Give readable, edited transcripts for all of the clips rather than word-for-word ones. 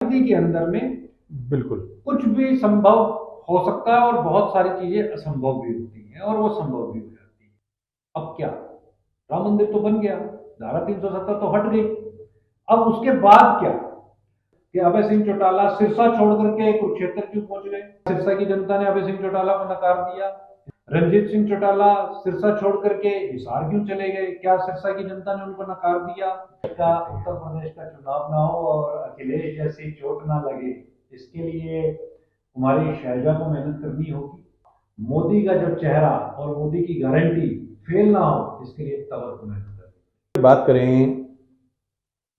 राजनीति के अंदर में बिल्कुल कुछ भी संभव हो सकता है और बहुत सारी चीजें असंभव भी होती हैं और वो संभव भी हो जाती है। अब क्या, राम मंदिर तो बन गया, धारा 370 तो हट गई, अब उसके बाद क्या कि अभय सिंह चौटाला सिरसा छोड़ करके कुरुक्षेत्र क्यों पहुंच गए? सिरसा की जनता ने अभय सिंह चौटाला को नकार दिया। रणजीत सिंह चौटाला सिरसा छोड़ करके हिसार क्यों चले गए? क्या सिरसा की जनता ने उनको नकार दिया? का उत्तर प्रदेश का चुनाव ना हो और अखिलेश जैसी चोट ना लगे, इसके लिए हमारी शैलजा को मेहनत करनी होगी। मोदी का जो चेहरा और मोदी की गारंटी फेल ना हो, इसके लिए तंवर को मेहनत करनी। बात करें,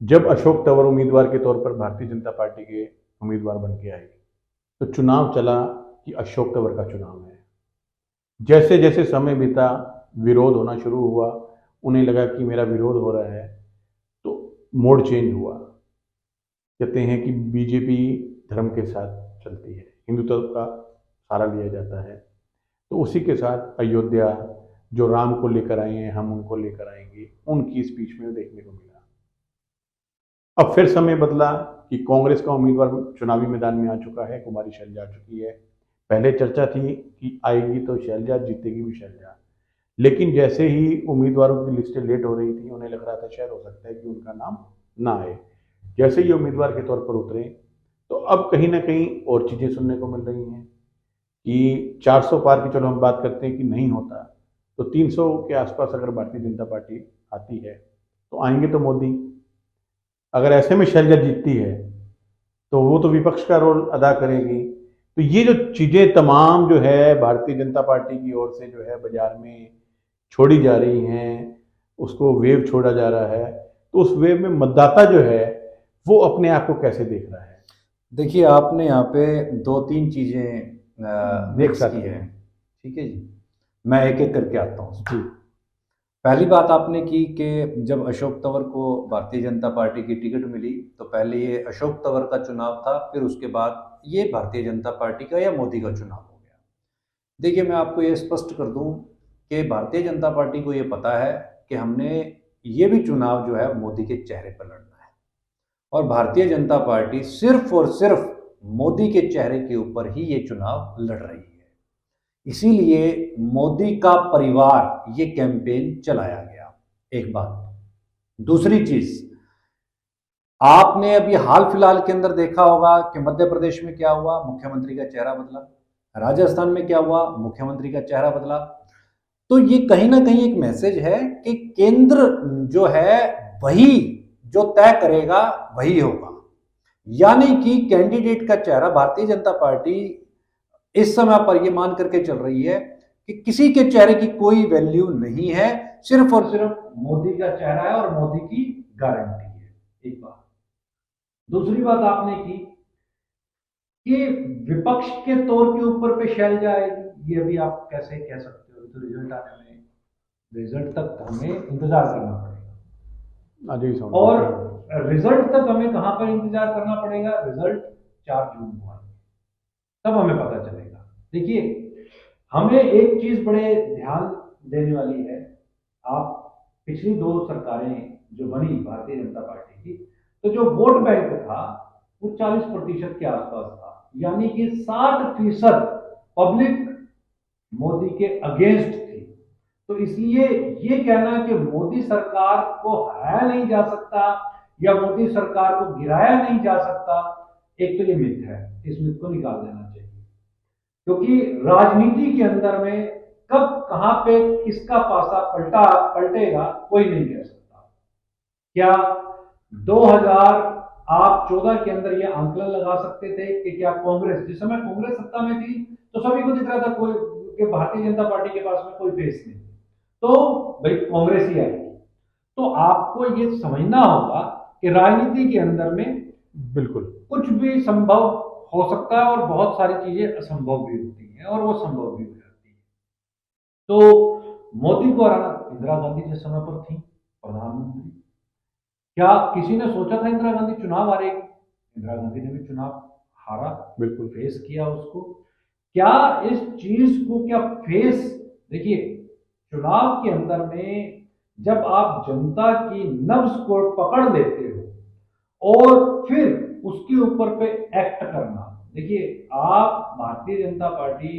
जब अशोक तंवर उम्मीदवार के तौर पर भारतीय जनता पार्टी के उम्मीदवार बन के आए तो चुनाव चला कि अशोक तंवर का चुनाव है। जैसे जैसे समय बीता, विरोध होना शुरू हुआ, उन्हें लगा कि मेरा विरोध हो रहा है, तो मोड चेंज हुआ। कहते हैं कि बीजेपी धर्म के साथ चलती है, हिंदुत्व का सहारा लिया जाता है, तो उसी के साथ अयोध्या जो राम को लेकर आए हैं, हम उनको लेकर आएंगे, उनकी स्पीच में देखने को मिला। अब फिर समय बदला कि कांग्रेस का उम्मीदवार चुनावी मैदान में आ चुका है, कुमारी शैलजा आ चुकी है। पहले चर्चा थी कि आएगी तो शैलजा, जीतेगी भी शैलजा, लेकिन जैसे ही उम्मीदवारों की लिस्टें लेट हो रही थी, उन्हें लग रहा था शायद हो सकता है कि उनका नाम ना आए। जैसे ही उम्मीदवार के तौर पर उतरे तो अब कहीं ना कहीं और चीज़ें सुनने को मिल रही हैं कि 400 पार की, चलो हम बात करते हैं कि नहीं होता, तो 300 के आसपास अगर भारतीय जनता पार्टी आती है तो आएंगे तो मोदी। अगर ऐसे में शैलजा जीतती है तो वो तो विपक्ष का रोल अदा करेगी। तो ये जो चीज़ें तमाम जो है भारतीय जनता पार्टी की ओर से जो है बाजार में छोड़ी जा रही हैं, उसको वेव छोड़ा जा रहा है, तो उस वेव में मतदाता जो है वो अपने आप को कैसे देख रहा है? देखिए, आपने यहाँ पे दो तीन चीज़ें देख मिक्स सकते की हैं। हैं। ठीक है जी, मैं एक एक करके आता हूँ। जी, पहली बात आपने की कि जब अशोक तंवर को भारतीय जनता पार्टी की टिकट मिली तो पहले ये अशोक तंवर का चुनाव था, फिर उसके बाद ये भारतीय जनता पार्टी का या मोदी का चुनाव हो गया। देखिए, मैं आपको ये स्पष्ट कर दूं कि भारतीय जनता पार्टी को ये पता है कि हमने ये भी चुनाव जो है मोदी के चेहरे पर लड़ना है, और भारतीय जनता पार्टी सिर्फ और सिर्फ मोदी के चेहरे के ऊपर ही ये चुनाव लड़ रही है। इसीलिए मोदी का परिवार ये कैंपेन चलाया गया। एक बात। दूसरी चीज, आपने अभी हाल फिलहाल के अंदर देखा होगा कि मध्य प्रदेश में क्या हुआ, मुख्यमंत्री का चेहरा बदला। राजस्थान में क्या हुआ, मुख्यमंत्री का चेहरा बदला। तो ये कहीं ना कहीं एक मैसेज है कि केंद्र जो है वही जो तय करेगा वही होगा, यानी कि कैंडिडेट का चेहरा भारतीय जनता पार्टी इस समय पर यह मान करके चल रही है कि किसी के चेहरे की कोई वैल्यू नहीं है, सिर्फ और सिर्फ मोदी का चेहरा है और मोदी की गारंटी है। एक बात। दूसरी बात आपने की कि विपक्ष के तौर के ऊपर पे शैलजा आएगी, ये भी आप कैसे कह सकते हो? तो रिजल्ट आने में, रिजल्ट तक हमें इंतजार करना पड़ेगा। और रिजल्ट तक हमें कहां पर इंतजार करना पड़ेगा? रिजल्ट 4 जून को आएगा, तब हमें पता चलेगा। देखिए, हमें एक चीज बड़े ध्यान देने वाली है। आप पिछली 2 सरकारें जो बनी भारतीय जनता पार्टी की, तो जो वोट बैंक था वो 40% के आसपास था, यानी कि 60% पब्लिक मोदी के अगेंस्ट थी। तो इसलिए ये कहना कि मोदी सरकार को हराया नहीं जा सकता या मोदी सरकार को गिराया नहीं जा सकता, एक तो ये मिथ है, इस मिथ को निकाल देना चाहिए। क्योंकि राजनीति के अंदर में कब कहां पे किसका पासा पलटेगा कोई नहीं कह सकता। क्या 2014 के अंदर ये आंकलन लगा सकते थे कि क्या कांग्रेस, जिस समय कांग्रेस सत्ता में थी तो सभी को दिख रहा था कोई कि भारतीय जनता पार्टी के पास में कोई फेस नहीं, तो भाई कांग्रेस ही आएगी। तो आपको ये समझना होगा कि राजनीति के अंदर में बिल्कुल कुछ भी संभव हो सकता है और बहुत सारी चीजें असंभव भी होती हैं और वो संभव भी हो जाती है। तो मोदी को हराना, इंदिरा गांधी जिस समय पर थी प्रधानमंत्री, क्या किसी ने सोचा था इंदिरा गांधी चुनाव हारेगी? इंदिरा गांधी ने भी चुनाव हारा, बिल्कुल फेस किया उसको। क्या इस चीज को क्या फेस, देखिए चुनाव के अंदर में जब आप जनता की नब्ज को पकड़ लेते हो और फिर उसके ऊपर पे एक्ट करना। देखिए, आप भारतीय जनता पार्टी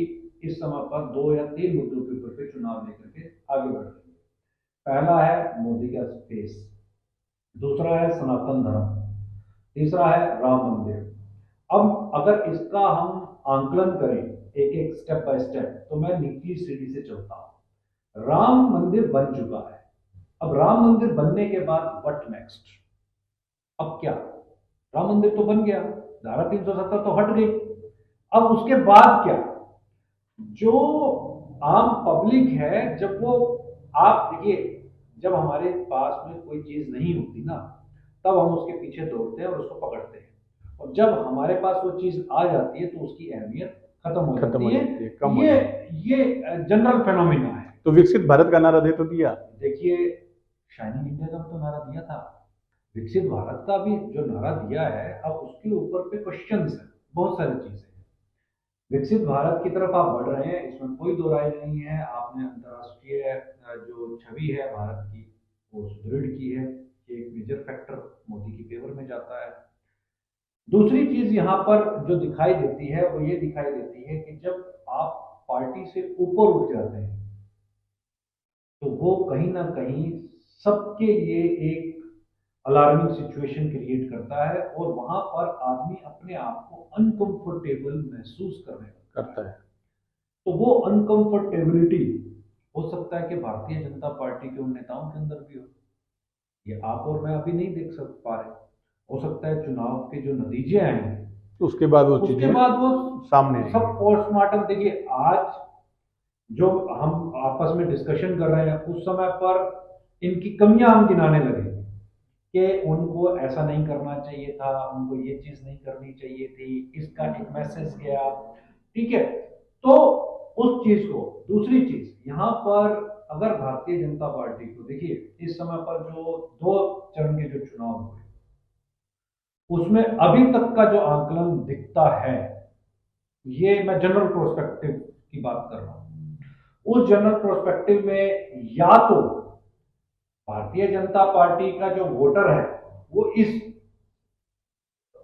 इस समय पर 2 या 3 मुद्दों के ऊपर पे चुनाव लेकर के आगे बढ़ रही है। पहला है मोदी का स्पेस, दूसरा है सनातन धर्म, तीसरा है राम मंदिर। अब अगर इसका हम आंकलन करें एक एक स्टेप बाय स्टेप, तो मैं नीची सीढ़ी से चलता हूं। राम मंदिर बन चुका है, अब राम मंदिर बनने के बाद व्हाट नेक्स्ट? अब क्या? राम मंदिर तो बन गया, धारा 370 तो हट गई, अब उसके बाद क्या? जो आम पब्लिक है, जब वो, आप देखिए, जब हमारे पास में कोई चीज नहीं होती ना, तब हम उसके पीछे दौड़ते हैं और उसको पकड़ते हैं, और जब हमारे पास वो चीज आ जाती है तो उसकी अहमियत खत्म हो जाती है, कम हो जाती है। ये जनरल फेनोमेना है। तो विकसित भारत का नारा दे तो दिया। देखिए, शाइनिंग इंडिया का तो नारा दिया था, विकसित भारत का भी जो नारा दिया है, अब उसके ऊपर पे क्वेश्चंस है, बहुत सारी चीजें हैं। विकसित भारत की तरफ आप बढ़ रहे हैं, इसमें कोई दो राय नहीं है। आपने अंतर्राष्ट्रीय जो छवि है भारत की, वो सुदृढ़ की है, ये एक मेजर फैक्टर मोदी की फेवर में जाता है। दूसरी चीज यहाँ पर जो दिखाई देती है, वो ये दिखाई देती है कि जब आप पार्टी से ऊपर उठ जाते हैं, तो वो कहीं ना कहीं सबके लिए एक अलार्मिंग सिचुएशन क्रिएट करता है, और वहां पर आदमी अपने आप को अनकंफर्टेबल महसूस करने लगता है। तो वो अनकंफर्टेबिलिटी हो सकता है कि भारतीय जनता पार्टी के उन नेताओं के अंदर भी हो, ये आप और मैं अभी नहीं देख सक पा रहे। हो सकता है चुनाव के जो नतीजे आएंगे, तो उसके बाद वो सामने सब पोस्टमार्टम। देखिए, आज जो हम आपस में डिस्कशन कर रहे हैं, उस समय पर इनकी कमियां हम गिनाने लगे कि उनको ऐसा नहीं करना चाहिए था, उनको ये चीज नहीं करनी चाहिए थी, इसका एक मैसेज गया, ठीक है। तो उस चीज को, दूसरी चीज यहाँ पर, अगर भारतीय जनता पार्टी को देखिए, इस समय पर जो 2 चरण के जो चुनाव हुए, उसमें अभी तक का जो आंकलन दिखता है, ये मैं जनरल प्रोस्पेक्टिव की बात कर रहा हूं, उस जनरल प्रोस्पेक्टिव में या तो भारतीय जनता पार्टी का जो वोटर है, वो इस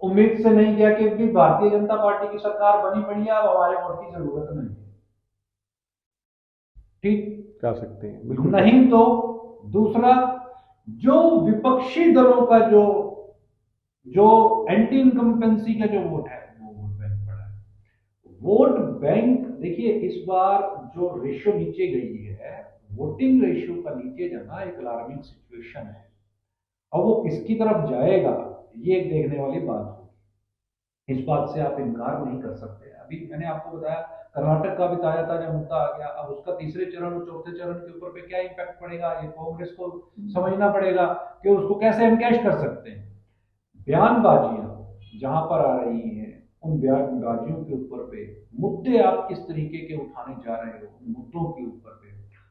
उम्मीद से नहीं गया कि भी भारतीय जनता पार्टी की सरकार बनी पड़ी है, अब हमारे वोट की जरूरत नहीं है, ठीक कह सकते हैं, बिल्कुल नहीं। तो दूसरा, जो विपक्षी दलों का जो जो एंटी इनकम्पेंसी का जो वोट है, वो वोट बैंक पड़ा है। वोट बैंक, देखिए, इस बार जो रेशियो नीचे गई है, वोटिंग रेशियो का नीचे जाना एक अलार्मिंग सिचुएशन है। अब वो किसकी तरफ जाएगा, ये एक देखने वाली बात होगी, इस बात से आप इनकार नहीं कर सकते। अभी मैंने आपको बताया, कर्नाटक का भी ताजा ताजा मुद्दा आ गया, अब उसका तीसरे चरण और चौथे चरण के ऊपर पे क्या इम्पैक्ट पड़ेगा, ये कांग्रेस को समझना पड़ेगा कि उसको कैसे एनकैश कर सकते हैं। बयानबाजियां जहां पर आ रही हैं, उन बयानबाजियों के ऊपर पे मुद्दे आप किस तरीके के उठाने जा रहे हो, उन मुद्दों के ऊपर पे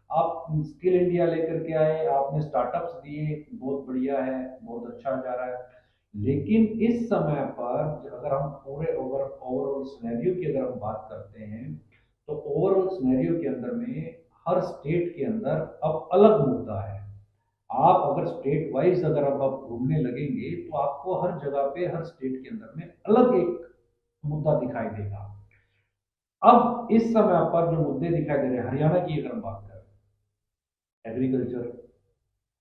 आप स्किल इंडिया लेकर के आए, आपने स्टार्टअप्स दिए, बहुत बढ़िया है, बहुत अच्छा जा रहा है। लेकिन इस समय पर अगर हम पूरे ओवरऑल सिनेरियो की अगर हम बात करते हैं, तो ओवरऑल सिनेरियो के अंदर में हर स्टेट के अंदर अब अलग मुद्दा है। आप अगर स्टेट वाइज अगर अब आप घूमने लगेंगे, तो आपको हर जगह पे, हर स्टेट के अंदर में अलग एक मुद्दा दिखाई देगा। अब इस समय पर जो मुद्दे दिखाई दे रहे हैं, हरियाणा की अगर हम बात करें, एग्रीकल्चर,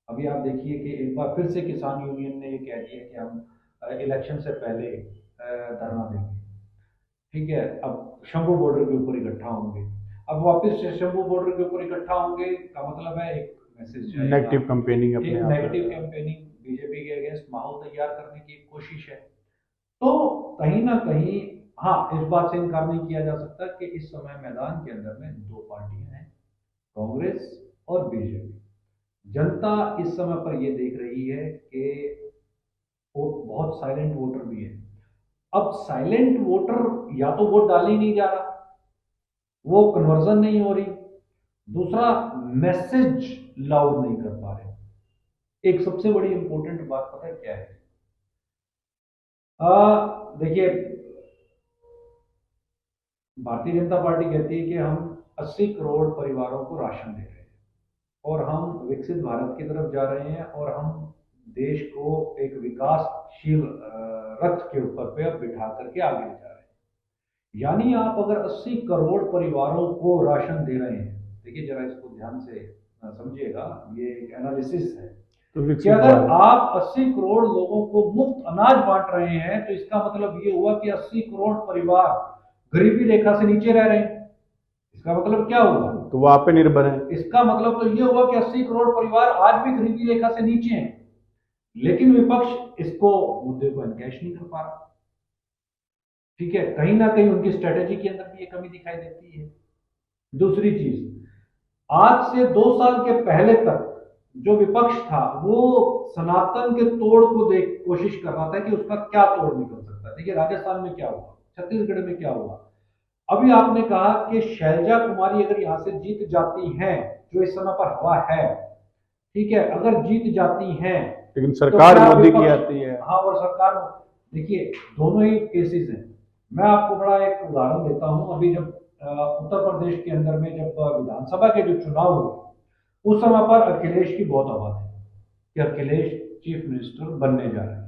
अभी आप देखिए कि एक बार फिर से किसान यूनियन ने ये कह दिया कि हम इलेक्शन से पहले धरना देंगे, ठीक है। अब शंभू बॉर्डर के ऊपर इकट्ठा होंगे, अब वापस से शंभू बॉर्डर के ऊपर इकट्ठा होंगे का मतलब है एक मैसेज जाएगा, नेगेटिव कैंपेनिंग, अपने एक आप नेगेटिव कैंपेनिंग, बीजेपी के अगेंस्ट माहौल तैयार करने की एक कोशिश है। तो कहीं ना कहीं, हाँ, इस बात से इनकार नहीं किया जा सकता कि इस समय मैदान के अंदर में 2 पार्टियां हैं, कांग्रेस और बीजेपी। जनता इस समय पर यह देख रही है कि वो बहुत साइलेंट वोटर भी है। अब साइलेंट वोटर या तो वोट डाल ही नहीं जा रहा, वो कन्वर्जन नहीं हो रही, दूसरा मैसेज लाउड नहीं कर पा रहे। एक सबसे बड़ी इंपॉर्टेंट बात पता है क्या है? देखिए, भारतीय जनता पार्टी कहती है कि हम 80 करोड़ परिवारों को राशन दे रहे हैं, और हम विकसित भारत की तरफ जा रहे हैं, और हम देश को एक विकासशील रथ के ऊपर पे अब बिठा करके आगे ले जा रहे हैं। यानी आप अगर 80 करोड़ परिवारों को राशन दे रहे हैं, देखिए जरा इसको ध्यान से समझिएगा, ये एक एनालिसिस है कि अगर आप 80 करोड़ लोगों को मुफ्त अनाज बांट रहे हैं तो इसका मतलब ये हुआ कि 80 करोड़ परिवार गरीबी रेखा से नीचे रह रहे हैं। इसका मतलब क्या हुआ? तो वो आप पे निर्भर है। इसका मतलब तो ये हुआ कि 80 करोड़ परिवार आज भी गरीबी रेखा से नीचे हैं, लेकिन विपक्ष इसको मुद्दे को एनकैश नहीं कर पा रहा। ठीक है, कहीं ना कहीं उनकी स्ट्रेटेजी के अंदर भी ये कमी दिखाई देती है। दूसरी चीज, आज से 2 साल के पहले तक जो विपक्ष था वो सनातन के तोड़ को देख कोशिश कर रहा था कि उसका क्या तोड़ निकल सकता है। देखिए राजस्थान में क्या हुआ, छत्तीसगढ़ में क्या हुआ। अभी आपने कहा कि शैलजा कुमारी अगर यहां से जीत जाती हैं, जो इस समय पर हवा है, ठीक है, अगर जीत जाती हैं लेकिन सरकार तो मोदी की आती है। हाँ, और सरकार, देखिए दोनों ही केसेस हैं। मैं आपको बड़ा एक उदाहरण देता हूं। अभी जब उत्तर प्रदेश के अंदर में जब विधानसभा के जो चुनाव हुए, उस समय पर अखिलेश की बहुत हवा थी कि अखिलेश चीफ मिनिस्टर बनने जा रहे हैं।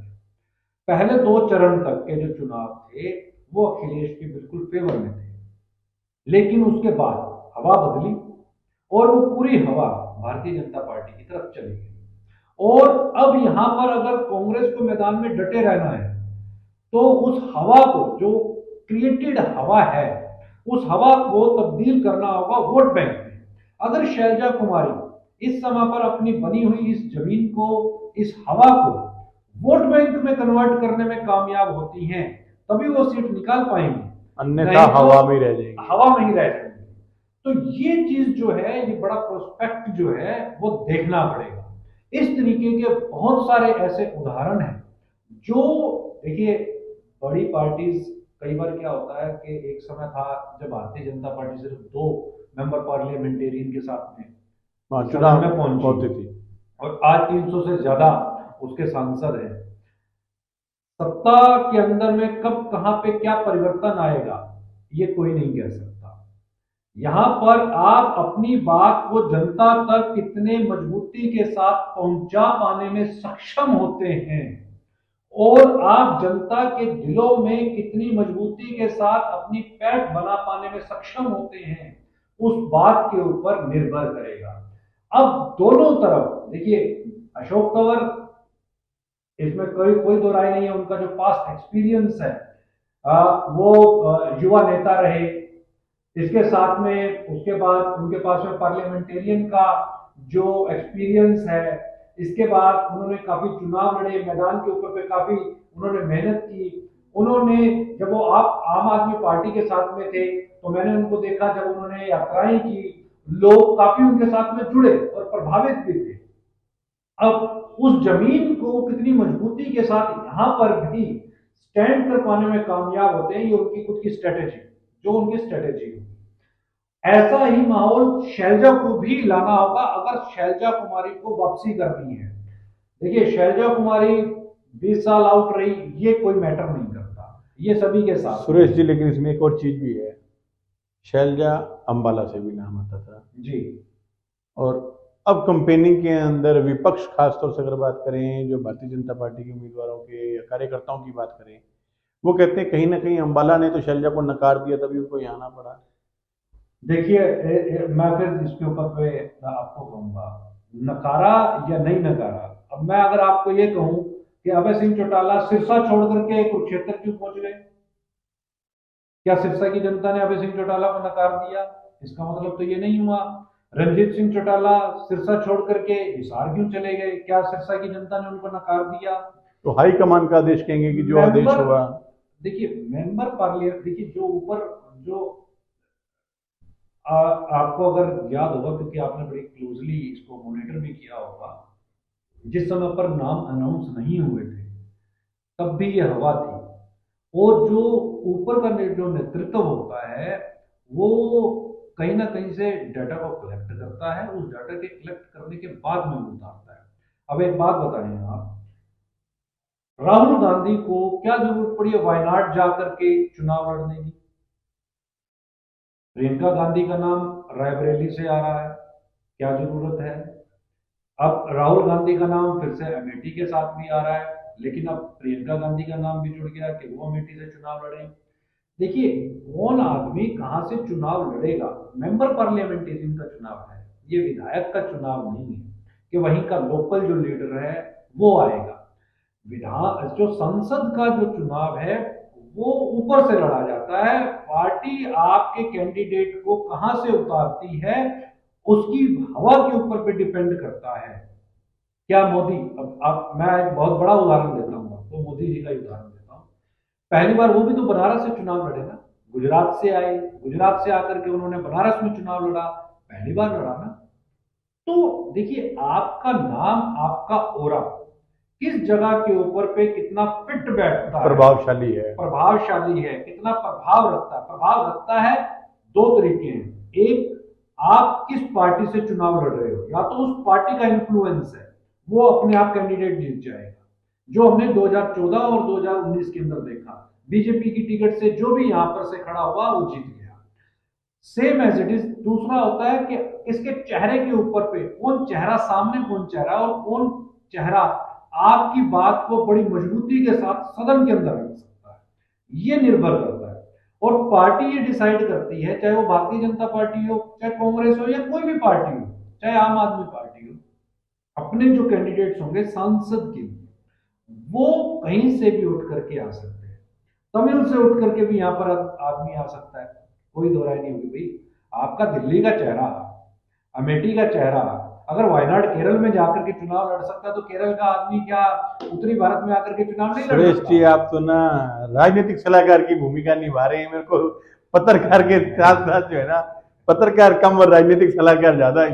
पहले 2 चरण तक के जो चुनाव थे वो अखिलेश के बिल्कुल फेवर में थे, लेकिन उसके बाद हवा बदली और वो पूरी हवा भारतीय जनता पार्टी की तरफ चली गई। और अब यहां पर अगर कांग्रेस को मैदान में डटे रहना है तो उस हवा को, जो क्रिएटेड हवा है, उस हवा को तब्दील करना होगा वोट बैंक में। अगर शैलजा कुमारी इस समय पर अपनी बनी हुई इस जमीन को, इस हवा को वोट बैंक में कन्वर्ट करने में कामयाब होती हैं, तभी वो सीट निकाल पाएंगे, अन्यथा हवा में रह जाएगी। हवा में ही रह जाएंगे। तो ये चीज जो है, ये बड़ा प्रोस्पेक्ट जो है वो देखना पड़ेगा। इस तरीके के बहुत सारे ऐसे उदाहरण हैं जो, देखिए बड़ी पार्टीज, कई बार क्या होता है कि एक समय था जब भारतीय जनता पार्टी सिर्फ 2 मेंबर पार्लियामेंटेरियन के साथ में चुनाव में पहुंची थी, और आज 300 से ज्यादा उसके सांसद हैं। सत्ता के अंदर में कब कहां पे क्या परिवर्तन आएगा ये कोई नहीं कह सकता। यहां पर आप अपनी बात को जनता तक कितने मजबूती के साथ पहुंचा पाने में सक्षम होते हैं और आप जनता के दिलों में कितनी मजबूती के साथ अपनी पैठ बना पाने में सक्षम होते हैं, उस बात के ऊपर निर्भर करेगा। अब दोनों तरफ देखिए, अशोक तंवर, इसमें कोई दो राय नहीं है, उनका जो पास्ट एक्सपीरियंस है, वो युवा नेता रहे, इसके साथ में उसके बाद उनके पास में पार्लियामेंटेरियन का जो एक्सपीरियंस है, इसके बाद उन्होंने काफी चुनाव लड़े, मैदान के ऊपर पे काफी उन्होंने मेहनत की। उन्होंने, जब वो आप आम आदमी पार्टी के साथ में थे तो मैंने उनको देखा, जब उन्होंने यात्राएं की, लोग काफी उनके साथ में जुड़े और प्रभावित भी थे। अब उस जमीन को कितनी मजबूती के साथ यहां पर भी स्टैंड कर पाने में कामयाब होते हैं, ये उनकी खुद की स्ट्रेटेजी, जो उनकी स्ट्रेटेजी होगी। ऐसा ही माहौल शैलजा को भी लाना होगा अगर शैलजा कुमारी को वापसी करनी है। देखिए शैलजा कुमारी 20 साल आउट रही, ये कोई मैटर नहीं करता, ये सभी के साथ। सुरेश जी, लेकिन इसमें एक और चीज भी है, शैलजा अंबाला से भी नाम आता था जी, और अब कंपेनिंग के अंदर विपक्ष, खासतौर से अगर बात करें, जो भारतीय जनता पार्टी के उम्मीदवारों के या कार्यकर्ताओं की बात करें, वो कहते हैं कहीं ना कहीं अंबाला ने तो शैलजा को नकार दिया, तभी उनको यहाँ आना पड़ा। देखिए मैं फिर इसके ऊपर पे आपको कहूंगा, नकारा या नहीं नकारा। अब मैं अगर आपको ये कहूं कि अभय सिंह चौटाला सिरसा छोड़ करके कुरुक्षेत्र क्यों पहुंच गए, क्या सिरसा की जनता ने अभय सिंह चौटाला को नकार दिया? इसका मतलब तो ये नहीं हुआ। रणजीत सिंह चौटाला सिरसा छोड़ करके हिसार क्यों चले गए, क्या सिरसा की जनता ने उनको नकार दिया? तो हाईकमान का आदेश कहेंगे कि जो आदेश हुआ। देखिए मेंबर पार्लियामेंट, देखिए जो ऊपर जो आपको अगर याद होगा, क्योंकि आपने बड़ी क्लोजली इसको मॉनिटर भी किया होगा, जिस समय पर नाम अनाउंस नहीं हुए थे तब भी ये हवा थी। और जो ऊपर का जो नेतृत्व होता है वो कहीं ना कहीं से डाटा को कलेक्ट करता है, उस डाटा के कलेक्ट करने के बाद में वो उतारता है। अब एक बात बताएं आप, राहुल गांधी को क्या जरूरत पड़ी है वायनाड जाकर के चुनाव लड़ने की? प्रियंका गांधी का नाम रायबरेली से आ रहा है, क्या जरूरत है? अब राहुल गांधी का नाम फिर से अमेठी के साथ भी आ रहा है, लेकिन अब प्रियंका गांधी का नाम भी जुड़ गया कि वो अमेठी से चुनाव लड़े। देखिए, कौन आदमी कहां से चुनाव लड़ेगा, मेंबर पार्लियामेंटेरियन का चुनाव है, ये विधायक का चुनाव नहीं है कि वहीं का लोकल जो लीडर है वो आएगा। विधान जो संसद का जो चुनाव है वो ऊपर से लड़ा जाता है। पार्टी आपके कैंडिडेट को कहां से उतारती है उसकी हवा के ऊपर पे डिपेंड करता है। क्या मोदी, अब आप, मैं एक बहुत बड़ा उदाहरण देता हूँ आपको, मोदी जी का ही उदाहरण देता हूँ। पहली बार वो भी तो बनारस से चुनाव लड़े ना, गुजरात से आए, गुजरात से आकर के उन्होंने बनारस में चुनाव लड़ा, पहली बार लड़ा ना। तो देखिए, आपका नाम, आपका ओरा किस जगह के ऊपर पे कितना फिट बैठता है, प्रभावशाली है, प्रभावशाली है, कितना प्रभाव रखता है। प्रभाव रखता है दो तरीके हैं, एक आप किस पार्टी से चुनाव लड़ रहे हो, या तो उस पार्टी का इन्फ्लुएंस है, वो अपने आप कैंडिडेट जीत जाएगा, जो हमने 2014 और 2019 के अंदर देखा। बीजेपी की टिकट से जो भी यहां पर से खड़ा हुआ वो जीत गया, सेम एज इट इज। दूसरा होता है कि इसके चेहरे के ऊपर पे कौन चेहरा, सामने कौन चेहरा और कौन चेहरा आपकी बात को बड़ी मजबूती के साथ सदन के अंदर रख सकता है, ये निर्भर करता है। और पार्टी ये डिसाइड करती है, चाहे वो भारतीय जनता पार्टी हो, चाहे कांग्रेस हो, या कोई भी पार्टी हो, चाहे आम आदमी पार्टी हो, अपने जो कैंडिडेट्स होंगे सांसद के लिए, वो कहीं से भी उठ करके आ सकते हैं। तमिल से उठ करके भी यहाँ पर आदमी आ सकता है, कोई दो राय नहीं होगी भाई। आपका दिल्ली का चेहरा, अमेठी का चेहरा अगर वायनाड केरल में जाकर के चुनाव लड़ सकता है, तो केरल का आदमी क्या उत्तरी भारत में आकर के चुनाव नहीं लड़ सुरेश सकता? जी, आप तो ना राजनीतिक सलाहकार की भूमिका निभा रहे हैं। मेरे को पत्रकार के साथ साथ जो है ना, पत्रकार कम और राजनीतिक सलाहकार ज्यादा,